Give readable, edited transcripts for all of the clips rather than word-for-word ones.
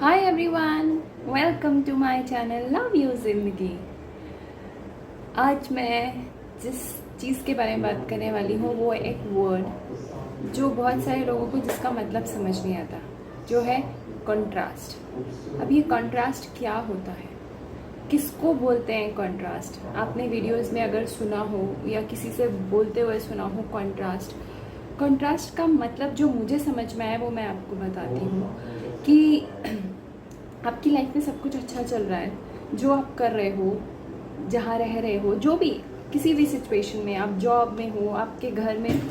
Hi everyone, welcome to my channel love you Zindagi. आज मैं जिस चीज़ के बारे में बात करने वाली हूँ वो है एक वर्ड जो बहुत सारे लोगों को जिसका मतलब समझ नहीं आता, जो है कंट्रास्ट। अब ये कंट्रास्ट क्या होता है, किसको बोलते हैं कंट्रास्ट? आपने वीडियोस में अगर सुना हो या किसी से बोलते हुए सुना हो कंट्रास्ट। कंट्रास्ट का मतलब जो मुझे समझ में आया वो मैं आपको बताती हूँ कि आपकी लाइफ में सब कुछ अच्छा चल रहा है, जो आप कर रहे हो, जहाँ रह रहे हो, जो भी किसी भी सिचुएशन में, आप जॉब में हो, आपके घर में,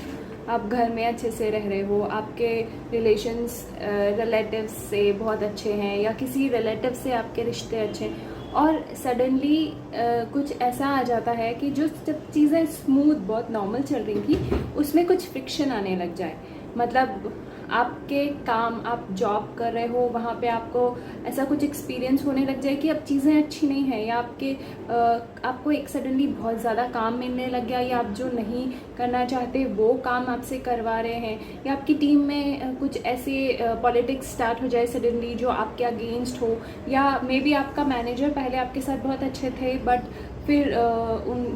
आप घर में अच्छे से रह रहे हो, आपके रिलेशंस रिलेटिव्स से बहुत अच्छे हैं या किसी रिलेटिव से आपके रिश्ते अच्छे हैं, और सडनली कुछ ऐसा आ जाता है कि जो जब चीज़ें स्मूथ बहुत नॉर्मल चल रही थी उसमें कुछ फ्रिक्शन आने लग जाए। मतलब आपके काम, आप जॉब कर रहे हो, वहाँ पे आपको ऐसा कुछ एक्सपीरियंस होने लग जाए कि अब चीज़ें अच्छी नहीं है, या आपको एक सडनली बहुत ज़्यादा काम मिलने लग गया, या आप जो नहीं करना चाहते वो काम आपसे करवा रहे हैं, या आपकी टीम में कुछ ऐसे पॉलिटिक्स स्टार्ट हो जाए सडनली जो आपके अगेंस्ट हो, या मे बी आपका मैनेजर पहले आपके साथ बहुत अच्छे थे बट फिर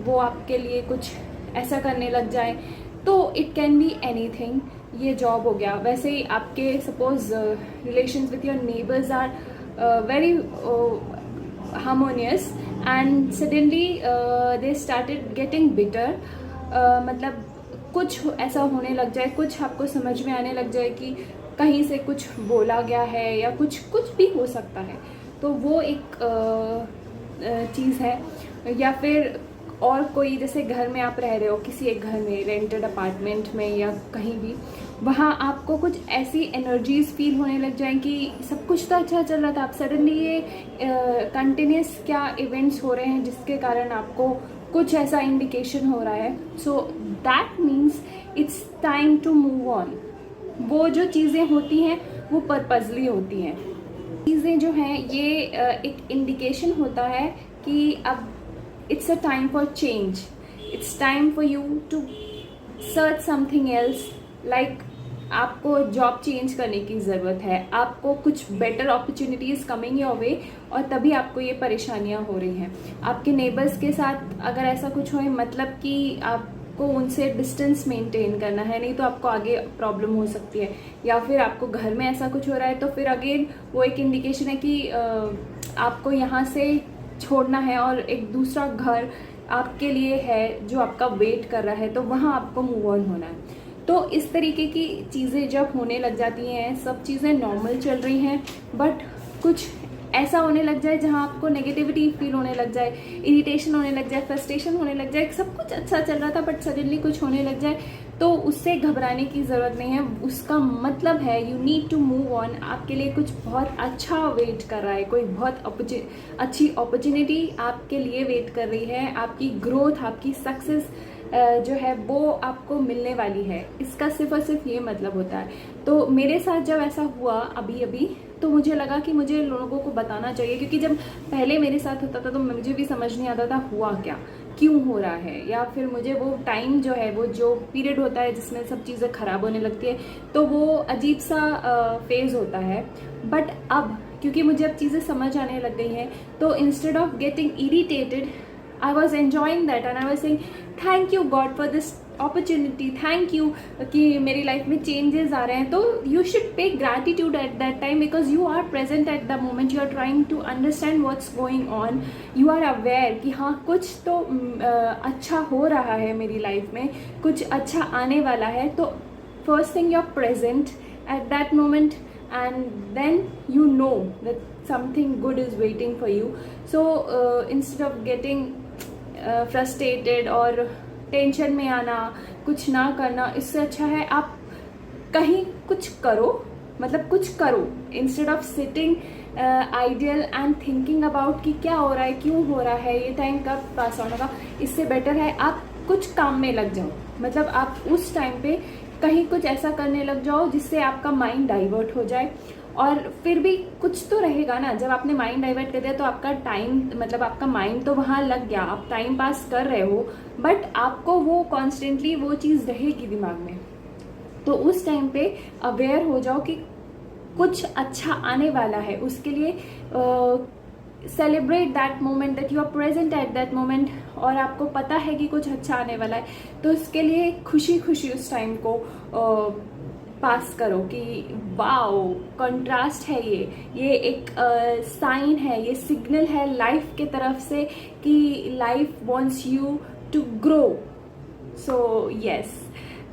वो आपके लिए कुछ ऐसा करने लग जाए। तो इट कैन बी एनीथिंग। ये जॉब हो गया, वैसे ही आपके suppose relations with your neighbours are very harmonious and suddenly they started getting bitter. मतलब कुछ ऐसा होने लग जाए, कुछ आपको समझ में आने लग जाए कि कहीं से कुछ बोला गया है या कुछ कुछ भी हो सकता है, तो वो एक चीज़ है। या फिर और कोई, जैसे घर में आप रह रहे हो, किसी एक घर में, रेंटेड अपार्टमेंट में या कहीं भी, वहाँ आपको कुछ ऐसी एनर्जीज फील होने लग जाए कि सब कुछ तो अच्छा चल रहा था, आप सडनली ये कंटिन्यूस क्या इवेंट्स हो रहे हैं जिसके कारण आपको कुछ ऐसा इंडिकेशन हो रहा है। So that means it's time to move on. वो जो चीज़ें होती हैं वो पर्पजली होती हैं। चीज़ें जो हैं ये एक इंडिकेशन होता है कि अब it's a time for change. It's time for you to search something else. Like आपको जॉब चेंज करने की ज़रूरत है, आपको कुछ better opportunities coming your way, और तभी आपको ये परेशानियाँ हो रही हैं। आपके नेबर्स के साथ अगर ऐसा कुछ हो, मतलब कि आपको उनसे डिस्टेंस मेंटेन करना है, नहीं तो आपको आगे प्रॉब्लम हो सकती है। या फिर आपको घर में ऐसा कुछ हो रहा है तो फिर अगेन वो एक इंडिकेशन है कि आपको यहाँ से छोड़ना है और एक दूसरा घर आपके लिए है जो आपका वेट कर रहा है, तो वहाँ आपको मूव ऑन होना है। तो इस तरीके की चीज़ें जब होने लग जाती हैं, सब चीज़ें नॉर्मल चल रही हैं, बट कुछ ऐसा होने लग जाए जहाँ आपको नेगेटिविटी फील होने लग जाए, इरिटेशन होने लग जाए, फ्रस्ट्रेशन होने लग जाए, सब कुछ अच्छा चल रहा था बट सडनली कुछ होने लग जाए, तो उससे घबराने की ज़रूरत नहीं है। उसका मतलब है you need to move on. आपके लिए कुछ बहुत अच्छा वेट कर रहा है, कोई बहुत अच्छी अपॉर्चुनिटी आपके लिए वेट कर रही है, आपकी ग्रोथ, आपकी सक्सेस जो है वो आपको मिलने वाली है। इसका सिर्फ और सिर्फ ये मतलब होता है। तो मेरे साथ जब ऐसा हुआ अभी अभी, तो मुझे लगा कि मुझे लोगों को बताना चाहिए, क्योंकि जब पहले मेरे साथ होता था तो मुझे भी समझ नहीं आता था हुआ क्या, क्यों हो रहा है, या फिर मुझे वो टाइम जो है, वो जो पीरियड होता है जिसमें सब चीज़ें ख़राब होने लगती है, तो वो अजीब सा फेज़ होता है। बट अब क्योंकि मुझे अब चीज़ें समझ आने लग गई हैं, तो instead of getting irritated, I was enjoying that and I was saying thank you God for this opportunity, thank you कि मेरी लाइफ में चेंजेस आ रहे हैं। तो you should pay gratitude at that time because you are present at the moment, you are trying to understand what's going on, you are aware कि हाँ कुछ तो अच्छा हो रहा है मेरी लाइफ में, कुछ अच्छा आने वाला है। तो first thing you are present at that moment and then you know that something good is waiting for you. So instead of getting frustrated और टेंशन में आना, कुछ ना करना, इससे अच्छा है आप कहीं कुछ करो, मतलब कुछ करो, instead of sitting ideal and thinking about कि क्या हो रहा है, क्यों हो रहा है, ये टाइम कब पास होगा। इससे बेटर है आप कुछ काम में लग जाओ, मतलब आप उस टाइम पे कहीं कुछ ऐसा करने लग जाओ जिससे आपका माइंड डाइवर्ट हो जाए। और फिर भी कुछ तो रहेगा ना, जब आपने माइंड डाइवर्ट कर दिया तो आपका टाइम, मतलब आपका माइंड तो वहाँ लग गया, आप टाइम पास कर रहे हो, बट आपको वो कॉन्स्टेंटली वो चीज़ रहेगी दिमाग में। तो उस टाइम पे अवेयर हो जाओ कि कुछ अच्छा आने वाला है, उसके लिए celebrate that moment, that you are present at that moment, और आपको पता है कि कुछ अच्छा आने वाला है, तो उसके लिए खुशी खुशी उस टाइम को पास करो कि वाओ कंट्रास्ट है, ये एक साइन है, ये सिग्नल है लाइफ के तरफ से कि life wants you to grow. So yes,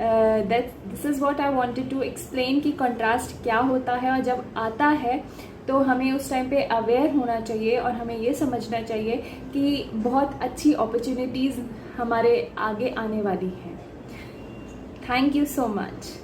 this is what I wanted to explain कि कंट्रास्ट क्या होता है, और जब आता है तो हमें उस टाइम पे अवेयर होना चाहिए और हमें ये समझना चाहिए कि बहुत अच्छी अपॉर्चुनिटीज़ हमारे आगे आने वाली हैं. Thank you so much.